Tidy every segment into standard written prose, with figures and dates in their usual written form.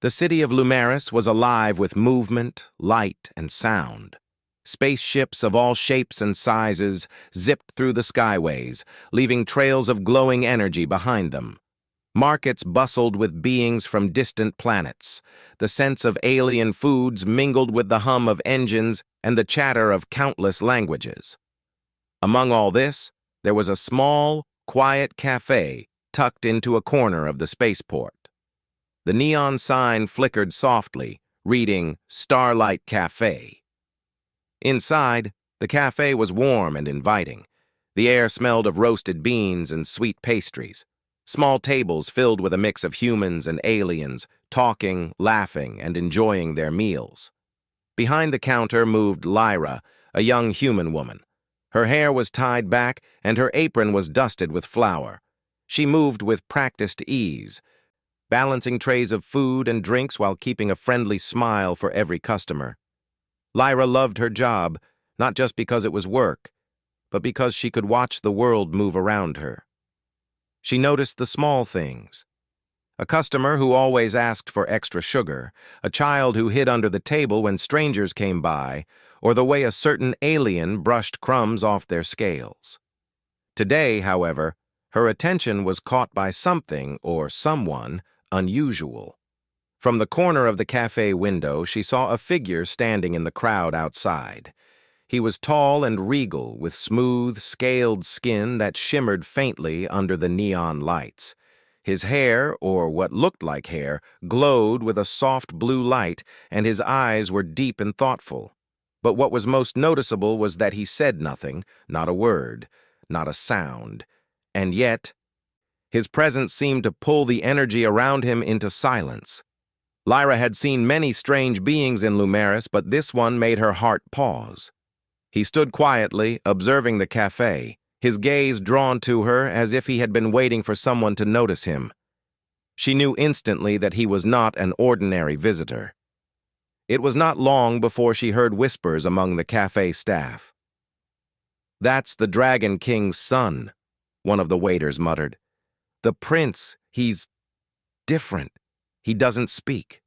The city of Lumeris was alive with movement, light, and sound. Spaceships of all shapes and sizes zipped through the skyways, leaving trails of glowing energy behind them. Markets bustled with beings from distant planets. The sense of alien foods mingled with the hum of engines and the chatter of countless languages. Among all this, there was a small, quiet cafe tucked into a corner of the spaceport. The neon sign flickered softly, reading Starlight Cafe. Inside, the cafe was warm and inviting. The air smelled of roasted beans and sweet pastries. Small tables filled with a mix of humans and aliens, talking, laughing, and enjoying their meals. Behind the counter moved Lyra, a young human woman. Her hair was tied back, and her apron was dusted with flour. She moved with practiced ease, balancing trays of food and drinks while keeping a friendly smile for every customer. Lyra loved her job, not just because it was work, but because she could watch the world move around her. She noticed the small things. A customer who always asked for extra sugar, a child who hid under the table when strangers came by, or the way a certain alien brushed crumbs off their scales. Today, however, her attention was caught by something or someone unusual. From the corner of the cafe window, she saw a figure standing in the crowd outside. He was tall and regal, with smooth, scaled skin that shimmered faintly under the neon lights. His hair, or what looked like hair, glowed with a soft blue light, and his eyes were deep and thoughtful. But what was most noticeable was that he said nothing, not a word, not a sound. And yet, his presence seemed to pull the energy around him into silence. Lyra had seen many strange beings in Lumeris, but this one made her heart pause. He stood quietly, observing the cafe, his gaze drawn to her as if he had been waiting for someone to notice him. She knew instantly that he was not an ordinary visitor. It was not long before she heard whispers among the cafe staff. "That's the Dragon King's son," one of the waiters muttered. "The prince, he's different. He doesn't speak."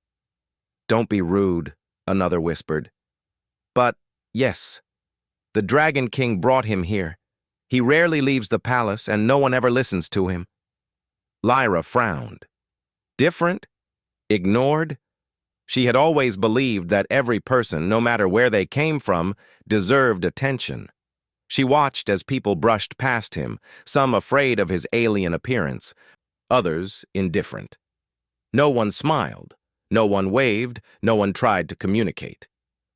"Don't be rude," another whispered. "But, yes, the Dragon King brought him here. He rarely leaves the palace, and no one ever listens to him." Lyra frowned. Different? Ignored? She had always believed that every person, no matter where they came from, deserved attention. She watched as people brushed past him, some afraid of his alien appearance, others indifferent. No one smiled, no one waved, no one tried to communicate.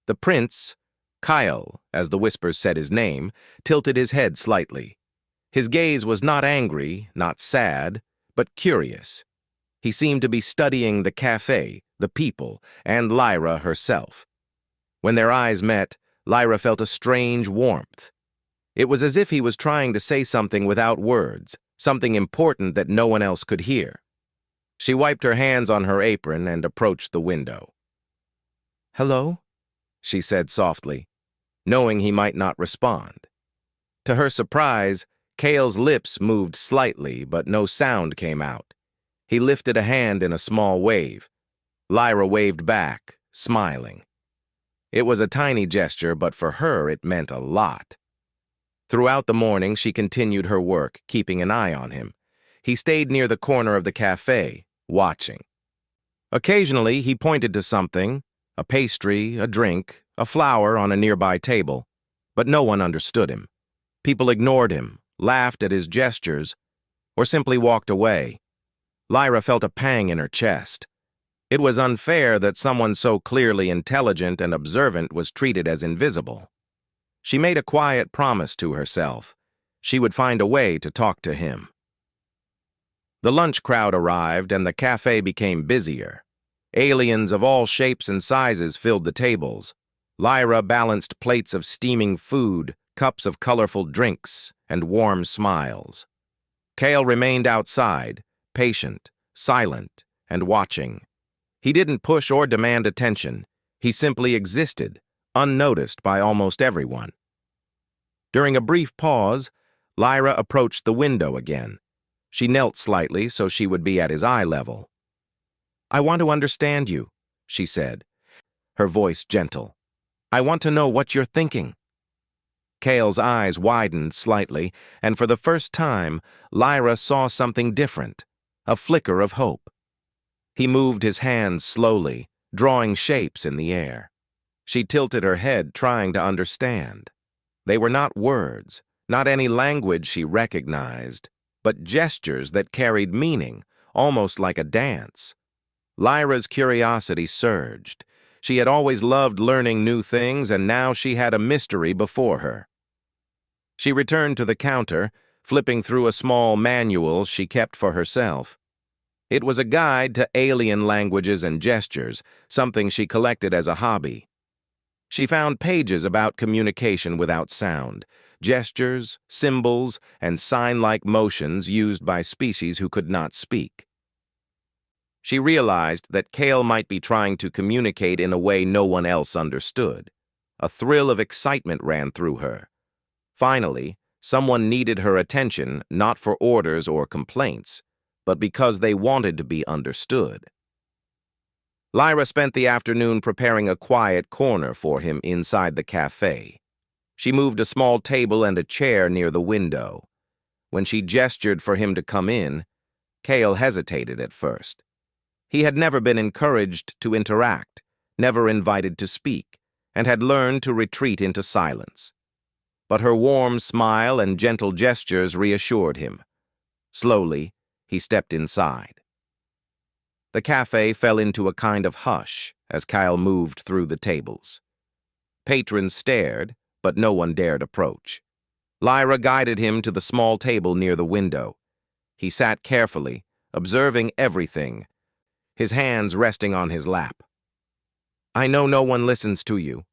The prince, Kyle, as the whispers said his name, tilted his head slightly. His gaze was not angry, not sad, but curious. He seemed to be studying the cafe, the people, and Lyra herself. When their eyes met, Lyra felt a strange warmth. It was as if he was trying to say something without words, something important that no one else could hear. She wiped her hands on her apron and approached the window. "Hello?" she said softly, knowing he might not respond. To her surprise, Kale's lips moved slightly, but no sound came out. He lifted a hand in a small wave. Lyra waved back, smiling. It was a tiny gesture, but for her it meant a lot. Throughout the morning, she continued her work, keeping an eye on him. He stayed near the corner of the cafe, watching. Occasionally, he pointed to something, a pastry, a drink, a flower on a nearby table, but no one understood him. People ignored him, laughed at his gestures, or simply walked away. Lyra felt a pang in her chest. It was unfair that someone so clearly intelligent and observant was treated as invisible. She made a quiet promise to herself. She would find a way to talk to him. The lunch crowd arrived, and the cafe became busier. Aliens of all shapes and sizes filled the tables. Lyra balanced plates of steaming food, cups of colorful drinks, and warm smiles. Kale remained outside, patient, silent, and watching. He didn't push or demand attention. He simply existed, unnoticed by almost everyone. During a brief pause, Lyra approached the window again. She knelt slightly so she would be at his eye level. I want to understand you, she said, her voice gentle. I want to know what you're thinking. Kale's eyes widened slightly, and for the first time, Lyra saw something different, a flicker of hope. He moved his hands slowly, drawing shapes in the air. She tilted her head, trying to understand. They were not words, not any language she recognized, but gestures that carried meaning, almost like a dance. Lyra's curiosity surged. She had always loved learning new things, and now she had a mystery before her. She returned to the counter, flipping through a small manual she kept for herself. It was a guide to alien languages and gestures, something she collected as a hobby. She found pages about communication without sound, gestures, symbols, and sign-like motions used by species who could not speak. She realized that Kale might be trying to communicate in a way no one else understood. A thrill of excitement ran through her. Finally, someone needed her attention not for orders or complaints, but because they wanted to be understood. Lyra spent the afternoon preparing a quiet corner for him inside the cafe. She moved a small table and a chair near the window. When she gestured for him to come in, Kale hesitated at first. He had never been encouraged to interact, never invited to speak, and had learned to retreat into silence. But her warm smile and gentle gestures reassured him. Slowly, he stepped inside. The cafe fell into a kind of hush as Kyle moved through the tables. Patrons stared, but no one dared approach. Lyra guided him to the small table near the window. He sat carefully, observing everything, his hands resting on his lap. I know no one listens to you,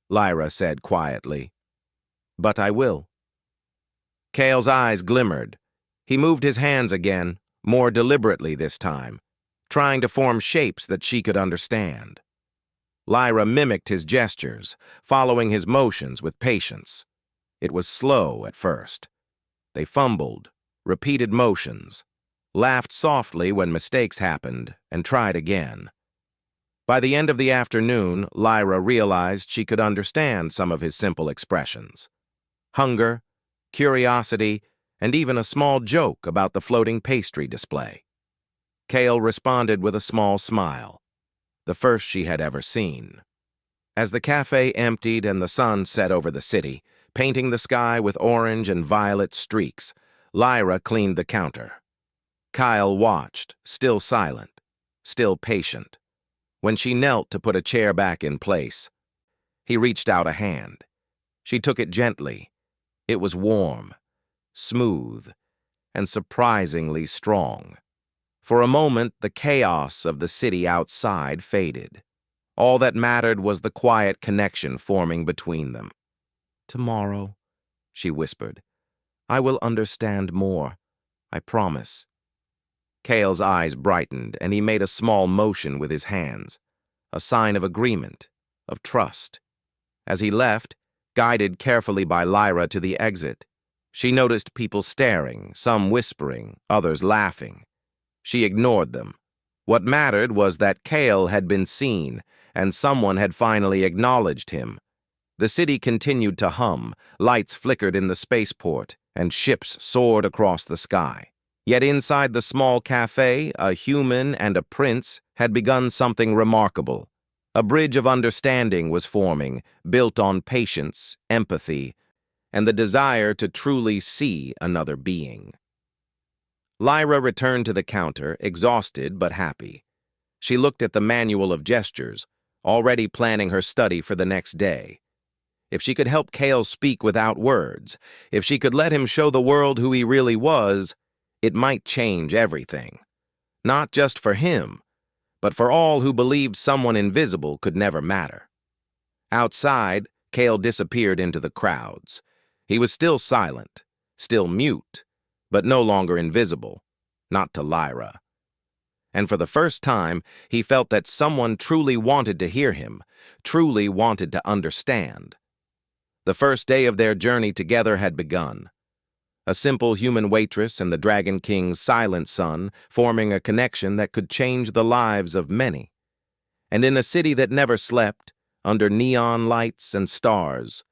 Lyra said quietly. But I will. Kale's eyes glimmered. He moved his hands again, more deliberately this time, trying to form shapes that she could understand. Lyra mimicked his gestures, following his motions with patience. It was slow at first. They fumbled, repeated motions, laughed softly when mistakes happened, and tried again. By the end of the afternoon, Lyra realized she could understand some of his simple expressions. Hunger, curiosity, and even a small joke about the floating pastry display. Kale responded with a small smile, the first she had ever seen. As the cafe emptied and the sun set over the city, painting the sky with orange and violet streaks, Lyra cleaned the counter. Kyle watched, still silent, still patient. When she knelt to put a chair back in place, he reached out a hand. She took it gently. It was warm, smooth, and surprisingly strong. For a moment, the chaos of the city outside faded. All that mattered was the quiet connection forming between them. Tomorrow, she whispered, I will understand more. I promise. Kale's eyes brightened, and he made a small motion with his hands, a sign of agreement, of trust. As he left, guided carefully by Lyra to the exit, she noticed people staring, some whispering, others laughing. She ignored them. What mattered was that Kale had been seen, and someone had finally acknowledged him. The city continued to hum, lights flickered in the spaceport, and ships soared across the sky. Yet inside the small cafe, a human and a prince had begun something remarkable. A bridge of understanding was forming, built on patience, empathy, and the desire to truly see another being. Lyra returned to the counter, exhausted but happy. She looked at the manual of gestures, already planning her study for the next day. If she could help Kale speak without words, if she could let him show the world who he really was, it might change everything. Not just for him, but for all who believed someone invisible could never matter. Outside, Kale disappeared into the crowds. He was still silent, still mute, but no longer invisible, not to Lyra. And for the first time, he felt that someone truly wanted to hear him, truly wanted to understand. The first day of their journey together had begun. a simple human waitress and the Dragon King's silent son, forming a connection that could change the lives of many. And in a city that never slept, under neon lights and stars,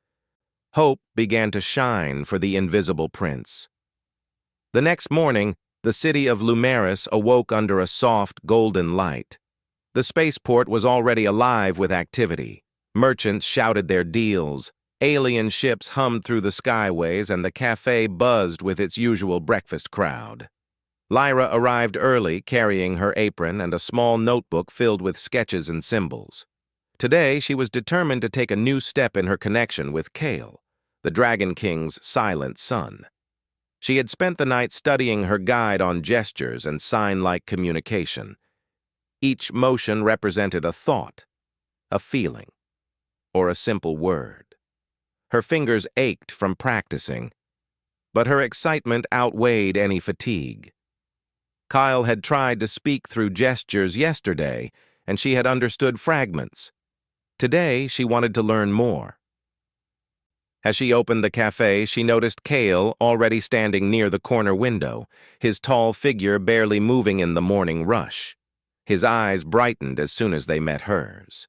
hope began to shine for the invisible prince. The next morning, the city of Lumeris awoke under a soft, golden light. The spaceport was already alive with activity. Merchants shouted their deals, alien ships hummed through the skyways, and the cafe buzzed with its usual breakfast crowd. Lyra arrived early, carrying her apron and a small notebook filled with sketches and symbols. Today, she was determined to take a new step in her connection with Kale, the Dragon King's silent son. She had spent the night studying her guide on gestures and sign-like communication. Each motion represented a thought, a feeling, or a simple word. Her fingers ached from practicing, but her excitement outweighed any fatigue. Kyle had tried to speak through gestures yesterday, and she had understood fragments. Today, she wanted to learn more. As she opened the cafe, she noticed Kale already standing near the corner window, his tall figure barely moving in the morning rush. His eyes brightened as soon as they met hers.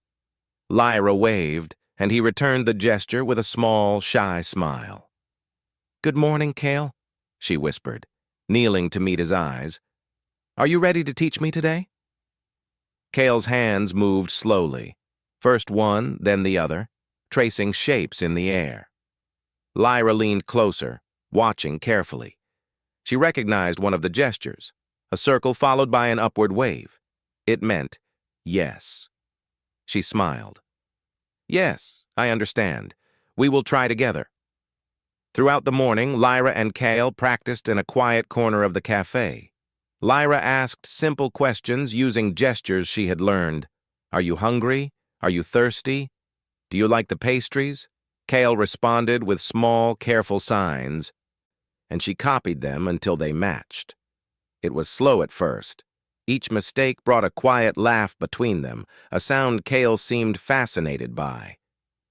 Lyra waved, and he returned the gesture with a small, shy smile. "Good morning, Kale," she whispered, kneeling to meet his eyes. "Are you ready to teach me today?" Kale's hands moved slowly, first one, then the other, tracing shapes in the air. Lyra leaned closer, watching carefully. She recognized one of the gestures, a circle followed by an upward wave. It meant yes. She smiled. "Yes, I understand. We will try together." Throughout the morning, Lyra and Kale practiced in a quiet corner of the cafe. Lyra asked simple questions using gestures she had learned. "Are you hungry? Are you thirsty? Do you like the pastries?" Kale responded with small, careful signs, and she copied them until they matched. It was slow at first. Each mistake brought a quiet laugh between them, a sound Kale seemed fascinated by.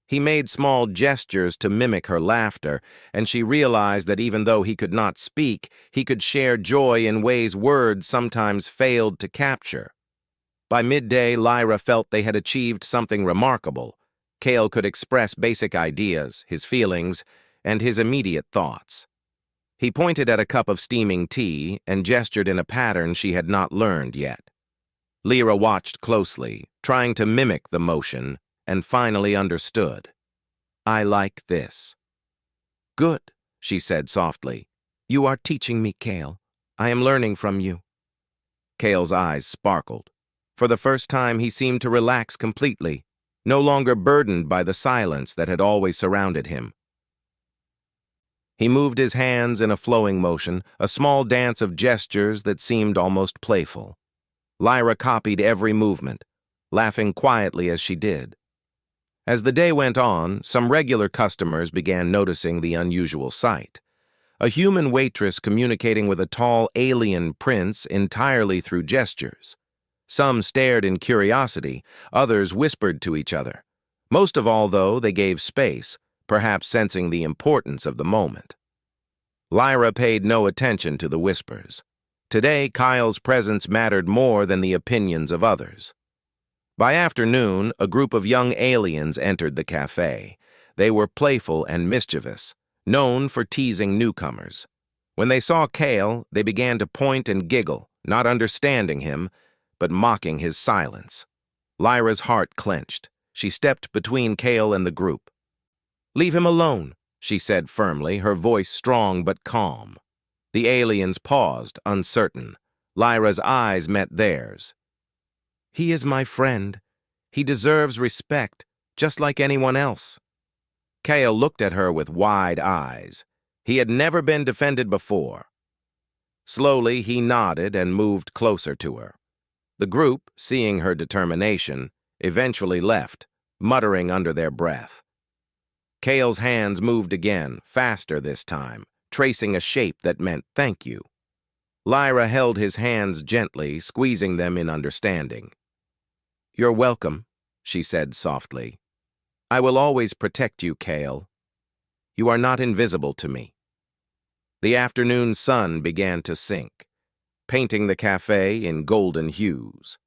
He made small gestures to mimic her laughter, and she realized that even though he could not speak, he could share joy in ways words sometimes failed to capture. By midday, Lyra felt they had achieved something remarkable. Kale could express basic ideas, his feelings, and his immediate thoughts. He pointed at a cup of steaming tea and gestured in a pattern she had not learned yet. Lyra watched closely, trying to mimic the motion, and finally understood. "I like this." "Good," she said softly. "You are teaching me, Kale. I am learning from you." Kale's eyes sparkled. For the first time, he seemed to relax completely, no longer burdened by the silence that had always surrounded him. He moved his hands in a flowing motion, a small dance of gestures that seemed almost playful. Lyra copied every movement, laughing quietly as she did. As the day went on, some regular customers began noticing the unusual sight. A human waitress communicating with a tall alien prince entirely through gestures. Some stared in curiosity, others whispered to each other. Most of all, though, they gave space, perhaps sensing the importance of the moment. Lyra paid no attention to the whispers. Today, Kyle's presence mattered more than the opinions of others. By afternoon, a group of young aliens entered the cafe. They were playful and mischievous, known for teasing newcomers. When they saw Kale, they began to point and giggle, not understanding him, but mocking his silence. Lyra's heart clenched. She stepped between Kale and the group. "Leave him alone," she said firmly, her voice strong but calm. The aliens paused, uncertain. Lyra's eyes met theirs. "He is my friend. He deserves respect, just like anyone else." Kale looked at her with wide eyes. He had never been defended before. Slowly, he nodded and moved closer to her. The group, seeing her determination, eventually left, muttering under their breath. Kale's hands moved again, faster this time, tracing a shape that meant thank you. Lyra held his hands gently, squeezing them in understanding. "You're welcome," she said softly. "I will always protect you, Kale. You are not invisible to me." The afternoon sun began to sink, painting the cafe in golden hues.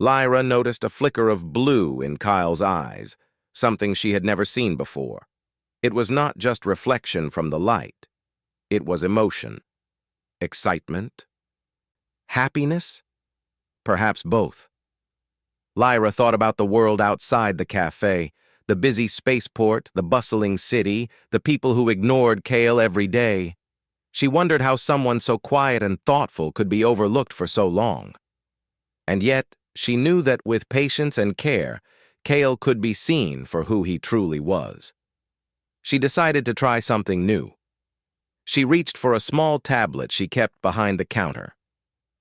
Lyra noticed a flicker of blue in Kyle's eyes, something she had never seen before. It was not just reflection from the light. It was emotion. Excitement? Happiness? Perhaps both. Lyra thought about the world outside the cafe, the busy spaceport, the bustling city, the people who ignored Kale every day. She wondered how someone so quiet and thoughtful could be overlooked for so long. And yet, she knew that with patience and care, Kale could be seen for who he truly was. She decided to try something new. She reached for a small tablet she kept behind the counter.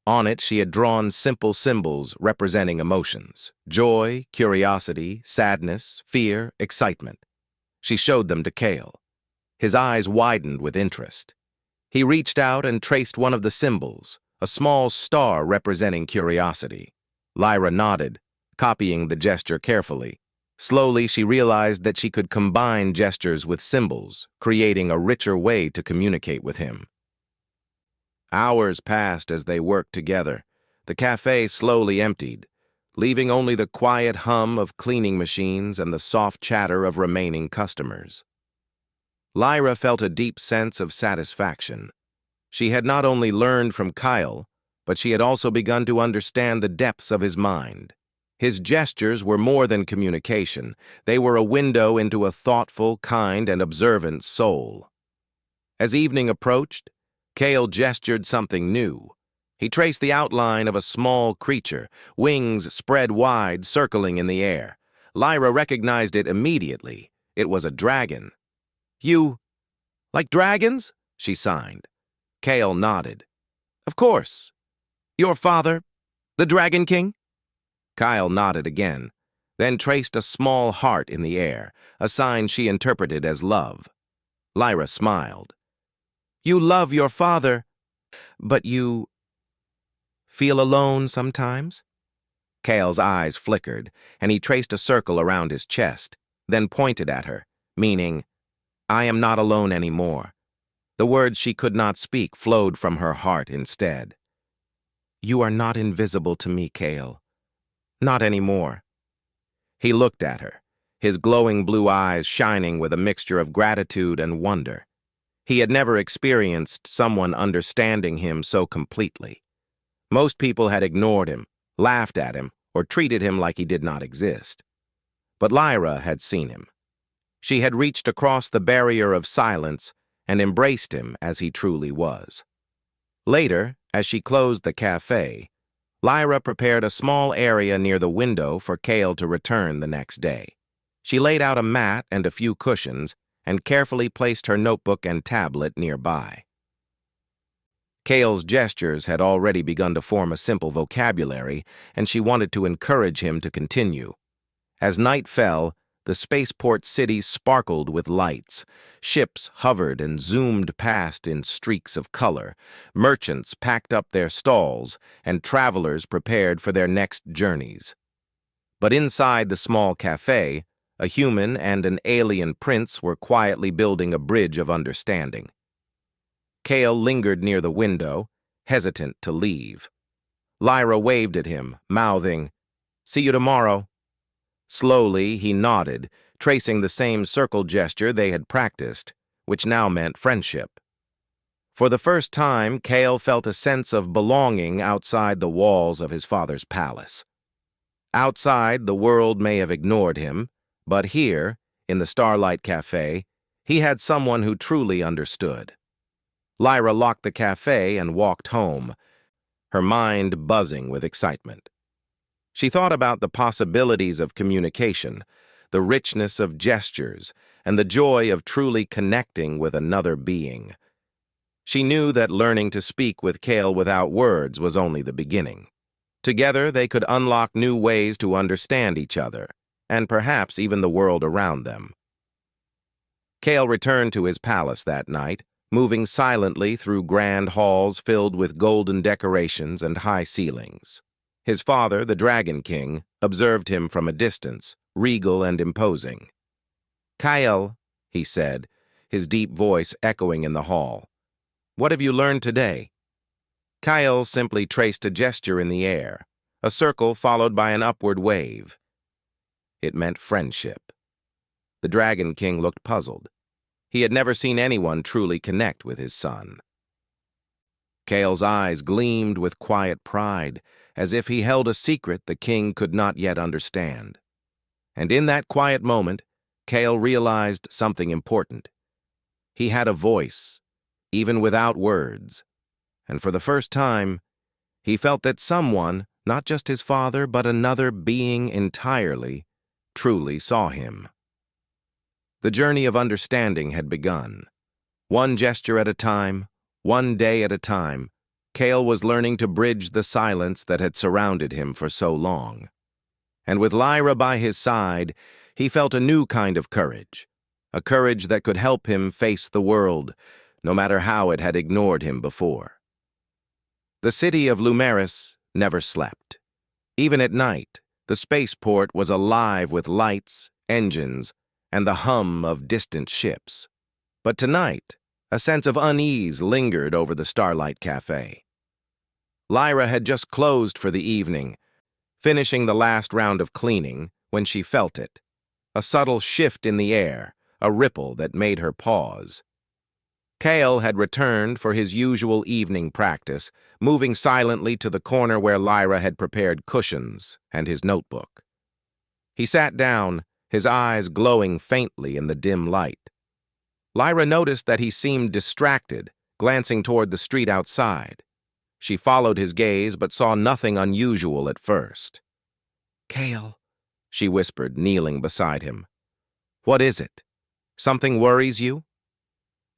On it, she had drawn simple symbols representing emotions: joy, curiosity, sadness, fear, excitement. She showed them to Kale. His eyes widened with interest. He reached out and traced one of the symbols, a small star representing curiosity. Lyra nodded, copying the gesture carefully. Slowly, she realized that she could combine gestures with symbols, creating a richer way to communicate with him. Hours passed as they worked together. The cafe slowly emptied, leaving only the quiet hum of cleaning machines and the soft chatter of remaining customers. Lyra felt a deep sense of satisfaction. She had not only learned from Kyle, but she had also begun to understand the depths of his mind. His gestures were more than communication. They were a window into a thoughtful, kind, and observant soul. As evening approached, Kale gestured something new. He traced the outline of a small creature, wings spread wide, circling in the air. Lyra recognized it immediately. It was a dragon. "You like dragons?" she signed. Kale nodded. "Of course. Your father, the Dragon King?" Kyle nodded again, then traced a small heart in the air, a sign she interpreted as love. Lyra smiled. "You love your father, but you feel alone sometimes?" Kale's eyes flickered, and he traced a circle around his chest, then pointed at her, meaning, "I am not alone anymore." The words she could not speak flowed from her heart instead. "You are not invisible to me, Kale. Not anymore." He looked at her, his glowing blue eyes shining with a mixture of gratitude and wonder. He had never experienced someone understanding him so completely. Most people had ignored him, laughed at him, or treated him like he did not exist. But Lyra had seen him. She had reached across the barrier of silence and embraced him as he truly was. Later, as she closed the cafe, Lyra prepared a small area near the window for Kale to return the next day. She laid out a mat and a few cushions and carefully placed her notebook and tablet nearby. Kale's gestures had already begun to form a simple vocabulary, and she wanted to encourage him to continue. As night fell, the spaceport city sparkled with lights. Ships hovered and zoomed past in streaks of color. Merchants packed up their stalls, and travelers prepared for their next journeys. But inside the small cafe, a human and an alien prince were quietly building a bridge of understanding. Kale lingered near the window, hesitant to leave. Lyra waved at him, mouthing, "See you tomorrow." Slowly, he nodded, tracing the same circle gesture they had practiced, which now meant friendship. For the first time, Kale felt a sense of belonging outside the walls of his father's palace. Outside, the world may have ignored him, but here, in the Starlight Cafe, he had someone who truly understood. Lyra locked the cafe and walked home, her mind buzzing with excitement. She thought about the possibilities of communication, the richness of gestures, and the joy of truly connecting with another being. She knew that learning to speak with Kale without words was only the beginning. Together, they could unlock new ways to understand each other, and perhaps even the world around them. Kale returned to his palace that night, moving silently through grand halls filled with golden decorations and high ceilings. His father, the Dragon King, observed him from a distance, regal and imposing. "Kyle," he said, his deep voice echoing in the hall. What have you learned today? Kyle simply traced a gesture in the air, a circle followed by an upward wave. It meant friendship. The Dragon King looked puzzled. He had never seen anyone truly connect with his son. Kale's eyes gleamed with quiet pride, as if he held a secret the king could not yet understand. And in that quiet moment, Kale realized something important. He had a voice, even without words, and for the first time, he felt that someone, not just his father, but another being entirely, truly saw him. The journey of understanding had begun. One gesture at a time, one day at a time, Kale was learning to bridge the silence that had surrounded him for so long. And with Lyra by his side, he felt a new kind of courage, a courage that could help him face the world, no matter how it had ignored him before. The city of Lumeris never slept. Even at night, the spaceport was alive with lights, engines, and the hum of distant ships. But tonight, a sense of unease lingered over the Starlight Cafe. Lyra had just closed for the evening, finishing the last round of cleaning when she felt it. A subtle shift in the air, a ripple that made her pause. Kale had returned for his usual evening practice, moving silently to the corner where Lyra had prepared cushions and his notebook. He sat down, his eyes glowing faintly in the dim light. Lyra noticed that he seemed distracted, glancing toward the street outside. She followed his gaze but saw nothing unusual at first. "Kale," she whispered, kneeling beside him. "What is it? Something worries you?"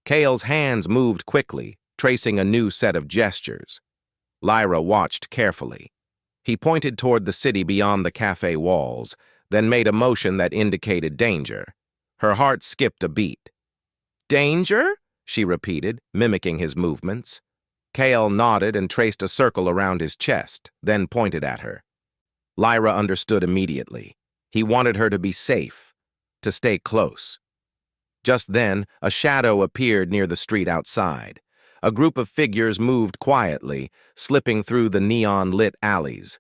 Kale's hands moved quickly, tracing a new set of gestures. Lyra watched carefully. He pointed toward the city beyond the cafe walls, then made a motion that indicated danger. Her heart skipped a beat. "Danger?" she repeated, mimicking his movements. Kale nodded and traced a circle around his chest, then pointed at her. Lyra understood immediately. He wanted her to be safe, to stay close. Just then, a shadow appeared near the street outside. A group of figures moved quietly, slipping through the neon-lit alleys.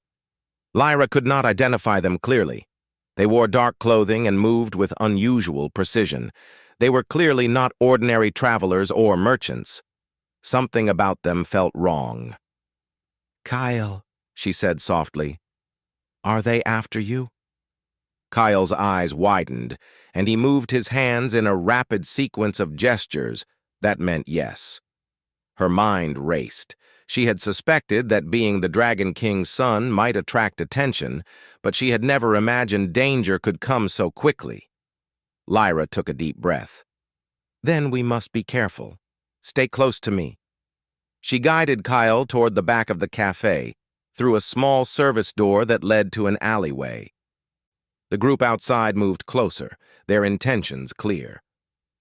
Lyra could not identify them clearly. They wore dark clothing and moved with unusual precision. They were clearly not ordinary travelers or merchants. Something about them felt wrong. "Kyle," she said softly, "are they after you?" Kyle's eyes widened, and he moved his hands in a rapid sequence of gestures that meant yes. Her mind raced. She had suspected that being the Dragon King's son might attract attention, but she had never imagined danger could come so quickly. Lyra took a deep breath. "Then we must be careful. Stay close to me." She guided Kyle toward the back of the cafe, through a small service door that led to an alleyway. The group outside moved closer, their intentions clear.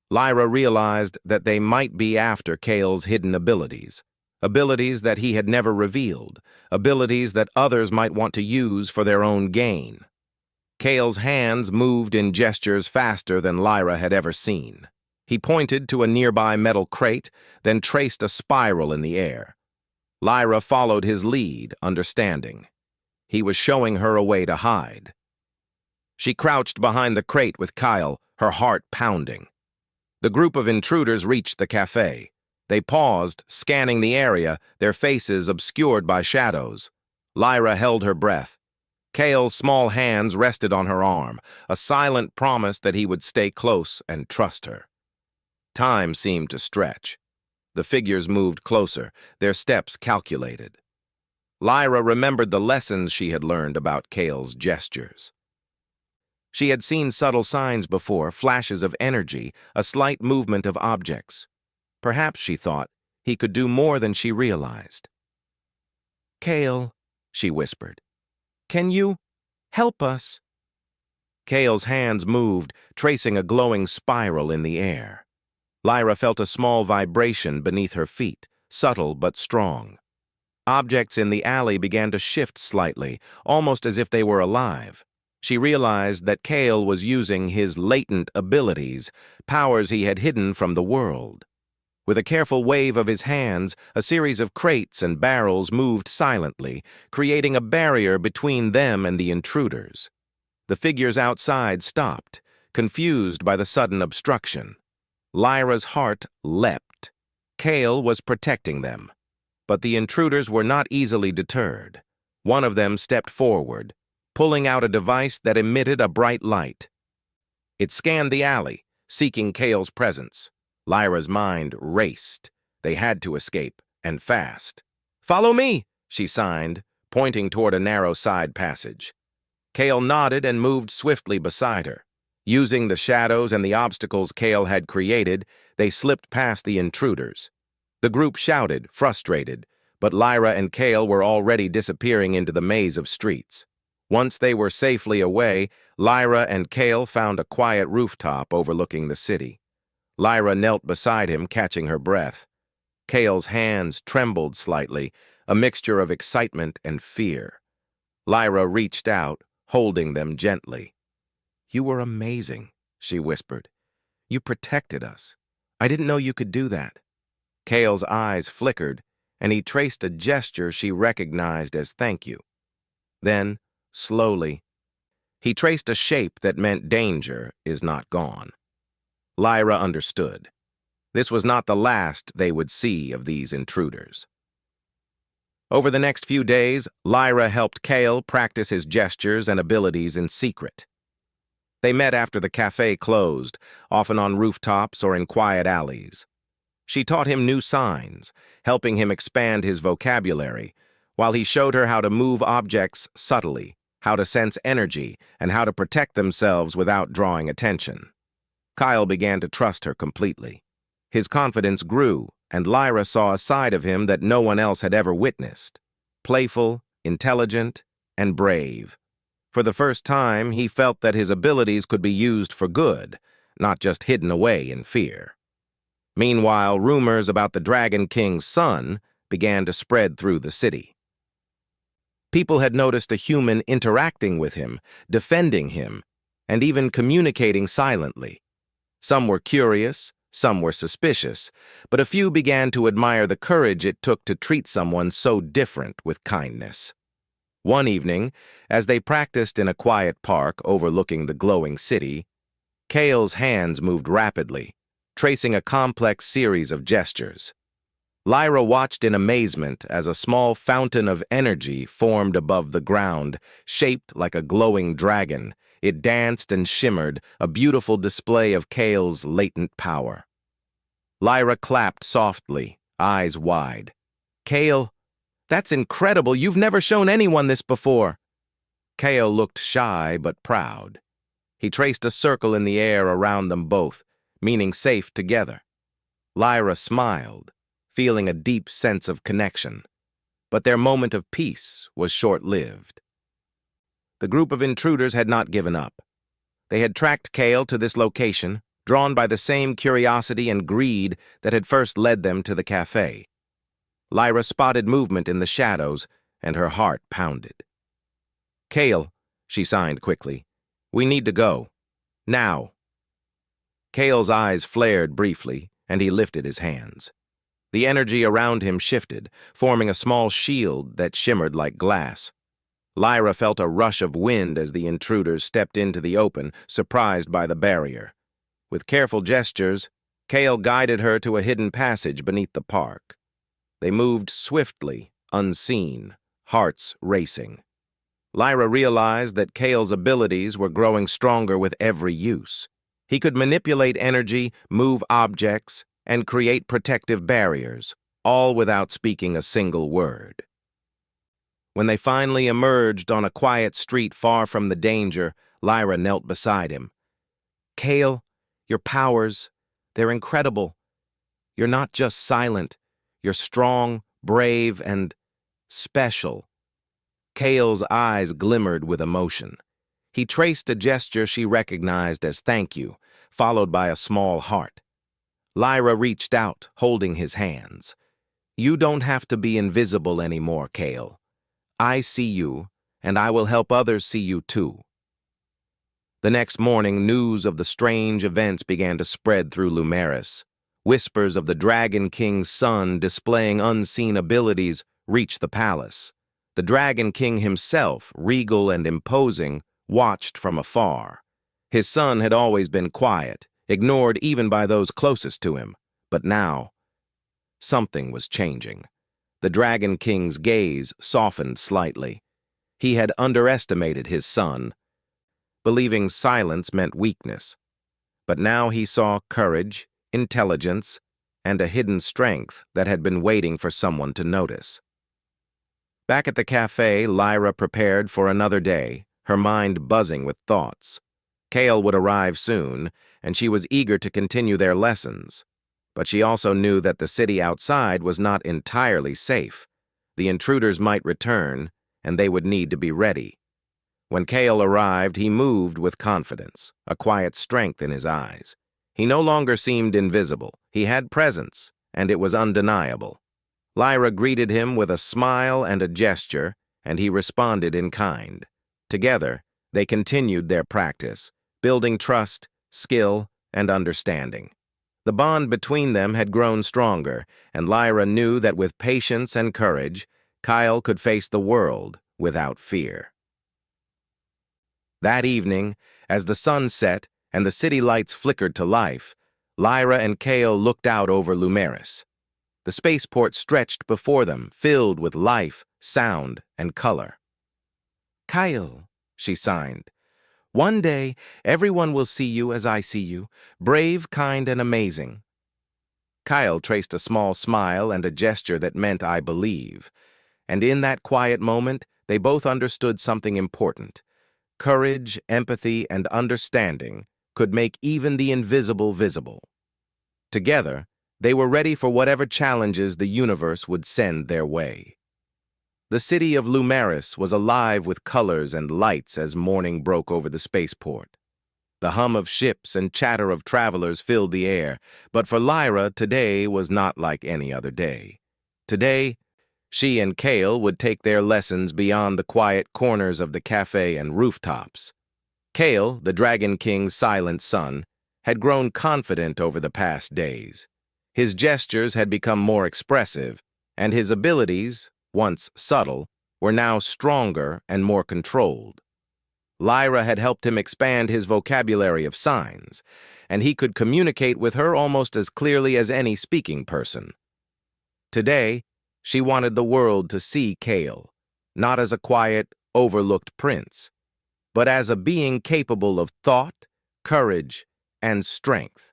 Lyra realized that they might be after Kale's hidden abilities that he had never revealed, abilities that others might want to use for their own gain. Kale's hands moved in gestures faster than Lyra had ever seen. He pointed to a nearby metal crate, then traced a spiral in the air. Lyra followed his lead, understanding. He was showing her a way to hide. She crouched behind the crate with Kyle, her heart pounding. The group of intruders reached the cafe. They paused, scanning the area, their faces obscured by shadows. Lyra held her breath. Kale's small hands rested on her arm, a silent promise that he would stay close and trust her. Time seemed to stretch. The figures moved closer, their steps calculated. Lyra remembered the lessons she had learned about Kale's gestures. She had seen subtle signs before, flashes of energy, a slight movement of objects. Perhaps, she thought, he could do more than she realized. "Kale," she whispered, "can you help us?" Kale's hands moved, tracing a glowing spiral in the air. Lyra felt a small vibration beneath her feet, subtle but strong. Objects in the alley began to shift slightly, almost as if they were alive. She realized that Kale was using his latent abilities, powers he had hidden from the world. With a careful wave of his hands, a series of crates and barrels moved silently, creating a barrier between them and the intruders. The figures outside stopped, confused by the sudden obstruction. Lyra's heart leapt. Kale was protecting them. But the intruders were not easily deterred. One of them stepped forward, pulling out a device that emitted a bright light. It scanned the alley, seeking Kale's presence. Lyra's mind raced. They had to escape, and fast. "Follow me," she signed, pointing toward a narrow side passage. Kale nodded and moved swiftly beside her. Using the shadows and the obstacles Kale had created, they slipped past the intruders. The group shouted, frustrated, but Lyra and Kale were already disappearing into the maze of streets. Once they were safely away, Lyra and Kale found a quiet rooftop overlooking the city. Lyra knelt beside him, catching her breath. Kale's hands trembled slightly, a mixture of excitement and fear. Lyra reached out, holding them gently. "You were amazing," she whispered. "You protected us. I didn't know you could do that." Kale's eyes flickered, and he traced a gesture she recognized as thank you. Then, slowly, he traced a shape that meant danger is not gone. Lyra understood. This was not the last they would see of these intruders. Over the next few days, Lyra helped Kale practice his gestures and abilities in secret. They met after the cafe closed, often on rooftops or in quiet alleys. She taught him new signs, helping him expand his vocabulary, while he showed her how to move objects subtly, how to sense energy, and how to protect themselves without drawing attention. Kyle began to trust her completely. His confidence grew, and Lyra saw a side of him that no one else had ever witnessed. Playful, intelligent, and brave. For the first time, he felt that his abilities could be used for good, not just hidden away in fear. Meanwhile, rumors about the Dragon King's son began to spread through the city. People had noticed a human interacting with him, defending him, and even communicating silently. Some were curious, some were suspicious, but a few began to admire the courage it took to treat someone so different with kindness. One evening, as they practiced in a quiet park overlooking the glowing city, Kale's hands moved rapidly, tracing a complex series of gestures. Lyra watched in amazement as a small fountain of energy formed above the ground, shaped like a glowing dragon. It danced and shimmered, a beautiful display of Kale's latent power. Lyra clapped softly, eyes wide. "Kale, that's incredible. You've never shown anyone this before." Kale looked shy but proud. He traced a circle in the air around them both, meaning safe together. Lyra smiled, feeling a deep sense of connection. But their moment of peace was short-lived. The group of intruders had not given up. They had tracked Kale to this location, drawn by the same curiosity and greed that had first led them to the cafe. Lyra spotted movement in the shadows, and her heart pounded. "Kale," she signed quickly, "we need to go. Now." Kale's eyes flared briefly, and he lifted his hands. The energy around him shifted, forming a small shield that shimmered like glass. Lyra felt a rush of wind as the intruders stepped into the open, surprised by the barrier. With careful gestures, Kale guided her to a hidden passage beneath the park. They moved swiftly, unseen, hearts racing. Lyra realized that Kale's abilities were growing stronger with every use. He could manipulate energy, move objects, and create protective barriers, all without speaking a single word. When they finally emerged on a quiet street far from the danger, Lyra knelt beside him. "Kale, your powers, they're incredible. You're not just silent, you're strong, brave, and special." Kale's eyes glimmered with emotion. He traced a gesture she recognized as thank you, followed by a small heart. Lyra reached out, holding his hands. "You don't have to be invisible anymore, Kale. I see you, and I will help others see you too." The next morning, news of the strange events began to spread through Lumeris. Whispers of the Dragon King's son displaying unseen abilities reached the palace. The Dragon King himself, regal and imposing, watched from afar. His son had always been quiet, ignored even by those closest to him. But now, something was changing. The Dragon King's gaze softened slightly. He had underestimated his son, believing silence meant weakness. But now he saw courage, intelligence, and a hidden strength that had been waiting for someone to notice. Back at the cafe, Lyra prepared for another day, her mind buzzing with thoughts. Kale would arrive soon, and she was eager to continue their lessons. But she also knew that the city outside was not entirely safe. The intruders might return, and they would need to be ready. When Kale arrived, he moved with confidence, a quiet strength in his eyes. He no longer seemed invisible. He had presence, and it was undeniable. Lyra greeted him with a smile and a gesture, and he responded in kind. Together, they continued their practice, building trust, skill, and understanding. The bond between them had grown stronger, and Lyra knew that with patience and courage, Kyle could face the world without fear. That evening, as the sun set and the city lights flickered to life, Lyra and Kale looked out over Lumeris. The spaceport stretched before them, filled with life, sound, and color. "Kyle," she signed, "one day everyone will see you as I see you, brave, kind, and amazing." Kyle traced a small smile and a gesture that meant "I believe." And in that quiet moment, they both understood something important. Courage, empathy, and understanding could make even the invisible visible. Together, they were ready for whatever challenges the universe would send their way. The city of Lumeris was alive with colors and lights as morning broke over the spaceport. The hum of ships and chatter of travelers filled the air, but for Lyra, today was not like any other day. Today, she and Kale would take their lessons beyond the quiet corners of the cafe and rooftops. Kale, the Dragon King's silent son, had grown confident over the past days. His gestures had become more expressive, and his abilities, once subtle, were now stronger and more controlled. Lyra had helped him expand his vocabulary of signs, and he could communicate with her almost as clearly as any speaking person. Today, she wanted the world to see Kale, not as a quiet, overlooked prince, but as a being capable of thought, courage, and strength.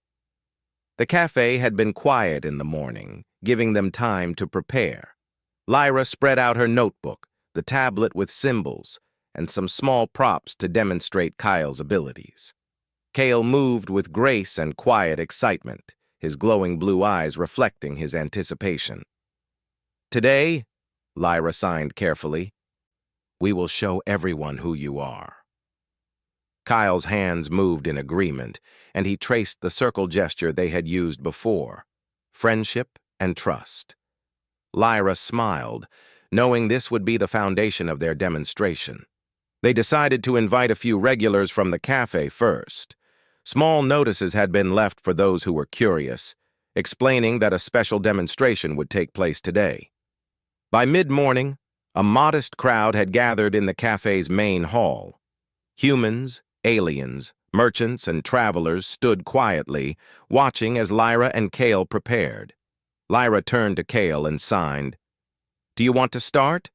The cafe had been quiet in the morning, giving them time to prepare. Lyra spread out her notebook, the tablet with symbols, and some small props to demonstrate Kyle's abilities. Kale moved with grace and quiet excitement, his glowing blue eyes reflecting his anticipation. "Today," Lyra signed carefully, "we will show everyone who you are." Kyle's hands moved in agreement, and he traced the circle gesture they had used before: friendship and trust. Lyra smiled, knowing this would be the foundation of their demonstration. They decided to invite a few regulars from the cafe first. Small notices had been left for those who were curious, explaining that a special demonstration would take place today. By mid-morning, a modest crowd had gathered in the cafe's main hall. Humans, aliens, merchants, and travelers stood quietly, watching as Lyra and Kale prepared. Lyra turned to Kale and signed, "Do you want to start?"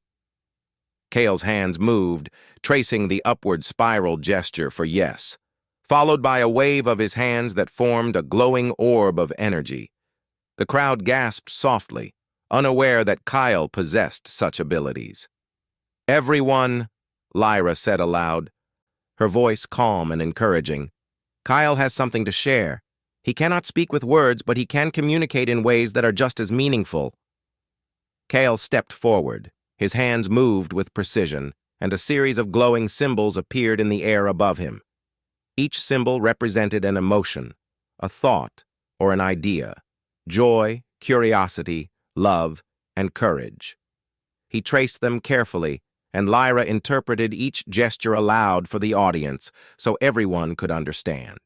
Kale's hands moved, tracing the upward spiral gesture for yes, followed by a wave of his hands that formed a glowing orb of energy. The crowd gasped softly, unaware that Kyle possessed such abilities. "Everyone," Lyra said aloud, her voice calm and encouraging, "Kyle has something to share. He cannot speak with words, but he can communicate in ways that are just as meaningful." Kale stepped forward. His hands moved with precision, and a series of glowing symbols appeared in the air above him. Each symbol represented an emotion, a thought, or an idea: joy, curiosity, love, and courage. He traced them carefully, and Lyra interpreted each gesture aloud for the audience so everyone could understand.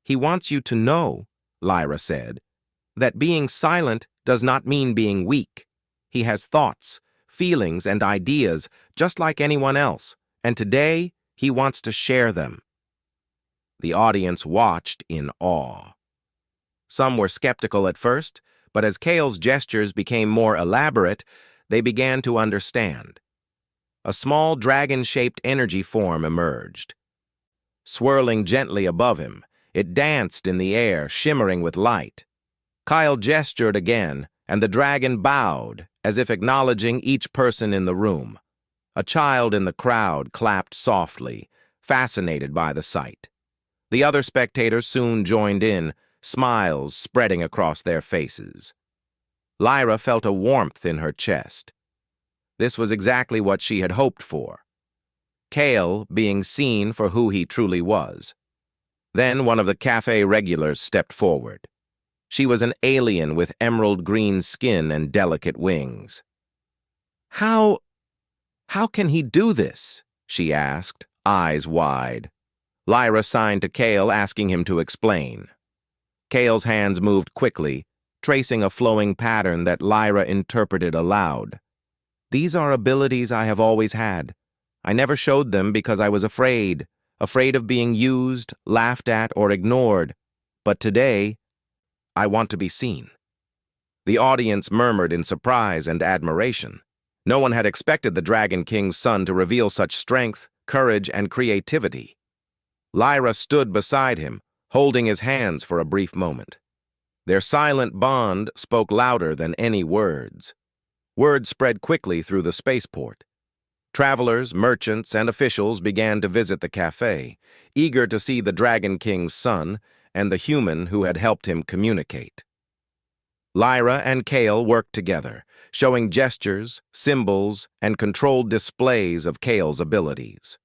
"He wants you to know," Lyra said, That being silent does not mean being weak. He has thoughts, feelings, and ideas just like anyone else, and today he wants to share them. The audience watched in awe. Some were skeptical at first, but as Kale's gestures became more elaborate, they began to understand. A small dragon-shaped energy form emerged. Swirling gently above him, it danced in the air, shimmering with light. Kyle gestured again, and the dragon bowed, as if acknowledging each person in the room. A child in the crowd clapped softly, fascinated by the sight. The other spectators soon joined in, smiles spreading across their faces. Lyra felt a warmth in her chest. This was exactly what she had hoped for. Kale being seen for who he truly was. Then one of the cafe regulars stepped forward. She was an alien with emerald green skin and delicate wings. How can he do this? She asked, eyes wide. Lyra signed to Kale, asking him to explain. Kale's hands moved quickly, tracing a flowing pattern that Lyra interpreted aloud. These are abilities I have always had. I never showed them because I was afraid of being used, laughed at, or ignored. But today, I want to be seen. The audience murmured in surprise and admiration. No one had expected the Dragon King's son to reveal such strength, courage, and creativity. Lyra stood beside him, holding his hands for a brief moment. Their silent bond spoke louder than any words. Word spread quickly through the spaceport. Travelers, merchants, and officials began to visit the cafe, eager to see the Dragon King's son and the human who had helped him communicate. Lyra and Kale worked together, showing gestures, symbols, and controlled displays of Kale's abilities.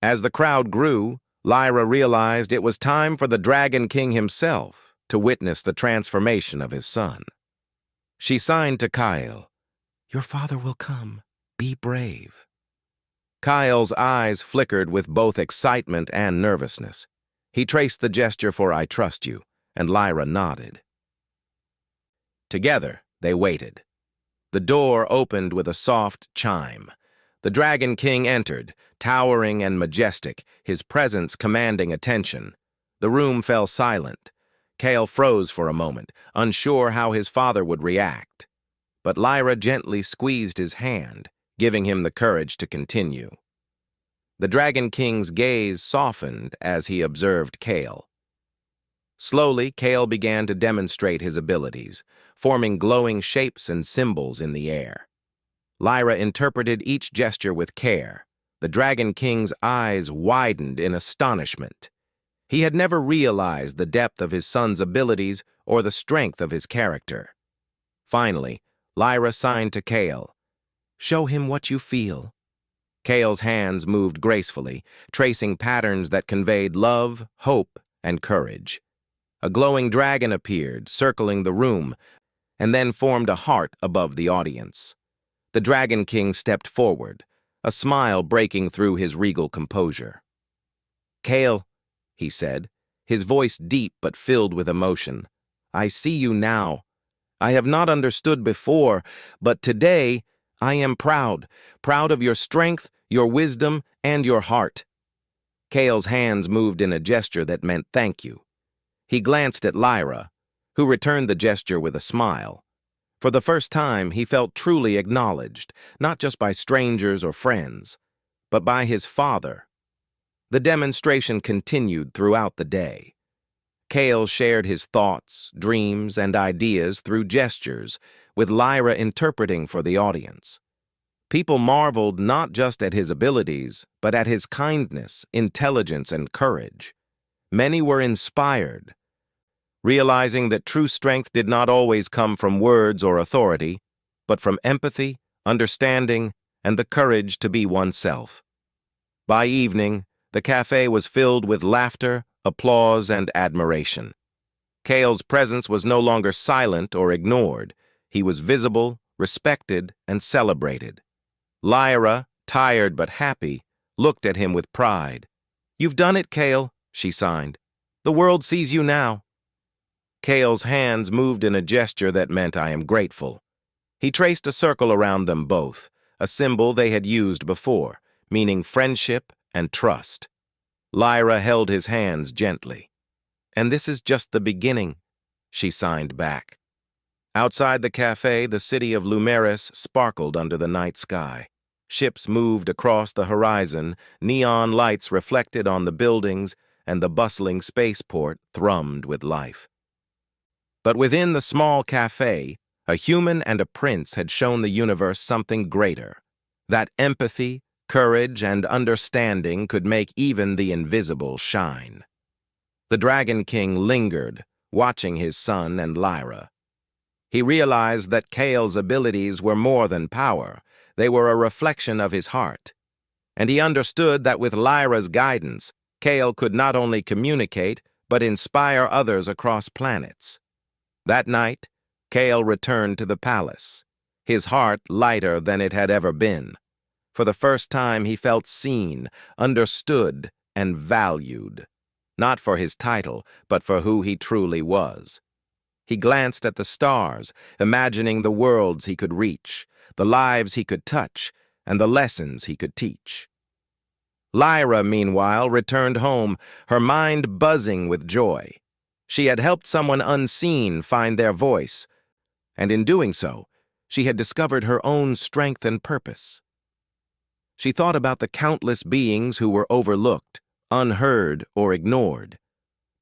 As the crowd grew, Lyra realized it was time for the Dragon King himself to witness the transformation of his son. She signed to Kyle, "Your father will come. Be brave." Kyle's eyes flickered with both excitement and nervousness. He traced the gesture for "I trust you," and Lyra nodded. Together, they waited. The door opened with a soft chime. The Dragon King entered, towering and majestic, his presence commanding attention. The room fell silent. Kale froze for a moment, unsure how his father would react. But Lyra gently squeezed his hand, giving him the courage to continue. The Dragon King's gaze softened as he observed Kale. Slowly, Kale began to demonstrate his abilities, forming glowing shapes and symbols in the air. Lyra interpreted each gesture with care. The Dragon King's eyes widened in astonishment. He had never realized the depth of his son's abilities or the strength of his character. Finally, Lyra signed to Kale, "Show him what you feel." Kale's hands moved gracefully, tracing patterns that conveyed love, hope, and courage. A glowing dragon appeared, circling the room, and then formed a heart above the audience. The Dragon King stepped forward, a smile breaking through his regal composure. "Kale," he said, his voice deep but filled with emotion, "I see you now. I have not understood before, but today I am proud of your strength, your wisdom, and your heart." Kale's hands moved in a gesture that meant thank you. He glanced at Lyra, who returned the gesture with a smile. For the first time, he felt truly acknowledged, not just by strangers or friends, but by his father. The demonstration continued throughout the day. Kale shared his thoughts, dreams, and ideas through gestures, with Lyra interpreting for the audience. People marveled not just at his abilities, but at his kindness, intelligence, and courage. Many were inspired, realizing that true strength did not always come from words or authority, but from empathy, understanding, and the courage to be oneself. By evening, the cafe was filled with laughter, applause, and admiration. Kale's presence was no longer silent or ignored. He was visible, respected, and celebrated. Lyra, tired but happy, looked at him with pride. "You've done it, Kale," she signed. "The world sees you now." Kale's hands moved in a gesture that meant "I am grateful." He traced a circle around them both, a symbol they had used before, meaning friendship and trust. Lyra held his hands gently. "And this is just the beginning," she signed back. Outside the cafe, the city of Lumeris sparkled under the night sky. Ships moved across the horizon, neon lights reflected on the buildings, and the bustling spaceport thrummed with life. But within the small cafe, a human and a prince had shown the universe something greater, that empathy, courage, and understanding could make even the invisible shine. The Dragon King lingered, watching his son and Lyra. He realized that Kale's abilities were more than power. They were a reflection of his heart. And he understood that with Lyra's guidance, Kale could not only communicate, but inspire others across planets. That night, Kale returned to the palace, his heart lighter than it had ever been. For the first time, he felt seen, understood, and valued. Not for his title, but for who he truly was. He glanced at the stars, imagining the worlds he could reach, the lives he could touch, and the lessons he could teach. Lyra, meanwhile, returned home, her mind buzzing with joy. She had helped someone unseen find their voice, and in doing so, she had discovered her own strength and purpose. She thought about the countless beings who were overlooked, unheard, or ignored.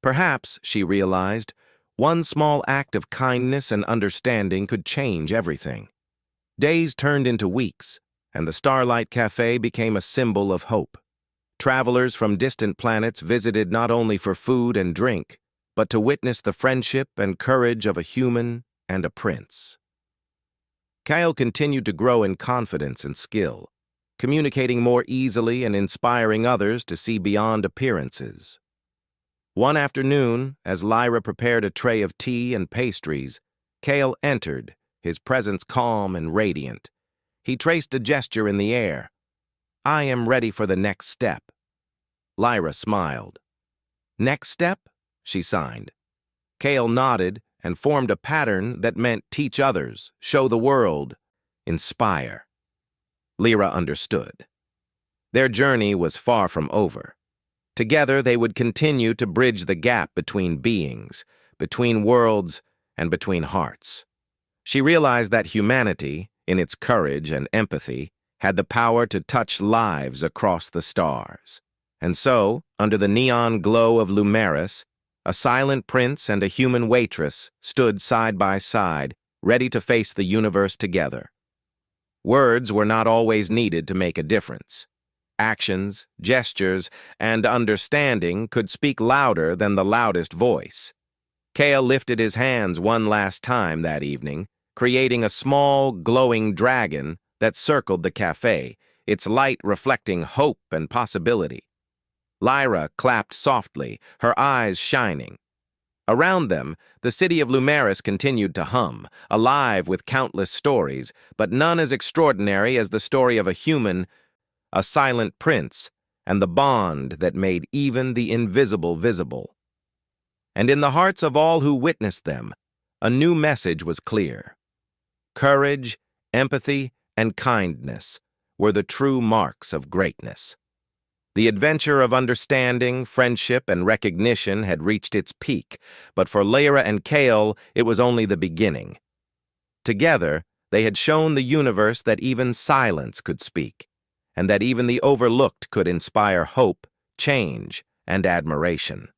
Perhaps, she realized, one small act of kindness and understanding could change everything. Days turned into weeks, and the Starlight Cafe became a symbol of hope. Travelers from distant planets visited not only for food and drink, but to witness the friendship and courage of a human and a prince. Kale continued to grow in confidence and skill, communicating more easily and inspiring others to see beyond appearances. One afternoon, as Lyra prepared a tray of tea and pastries, Kale entered, his presence calm and radiant. He traced a gesture in the air. "I am ready for the next step." Lyra smiled. "Next step?" she signed. Kale nodded and formed a pattern that meant teach others, show the world, inspire. Lyra understood. Their journey was far from over. Together, they would continue to bridge the gap between beings, between worlds, and between hearts. She realized that humanity, in its courage and empathy, had the power to touch lives across the stars. And so, under the neon glow of Lumeris, a silent prince and a human waitress stood side by side, ready to face the universe together. Words were not always needed to make a difference. Actions, gestures, and understanding could speak louder than the loudest voice. Kale lifted his hands one last time that evening, creating a small, glowing dragon that circled the cafe, its light reflecting hope and possibility. Lyra clapped softly, her eyes shining. Around them, the city of Lumeris continued to hum, alive with countless stories, but none as extraordinary as the story of a human, a silent prince, and the bond that made even the invisible visible. And in the hearts of all who witnessed them, a new message was clear. Courage, empathy, and kindness were the true marks of greatness. The adventure of understanding, friendship, and recognition had reached its peak, but for Lyra and Kale, it was only the beginning. Together, they had shown the universe that even silence could speak, and that even the overlooked could inspire hope, change, and admiration.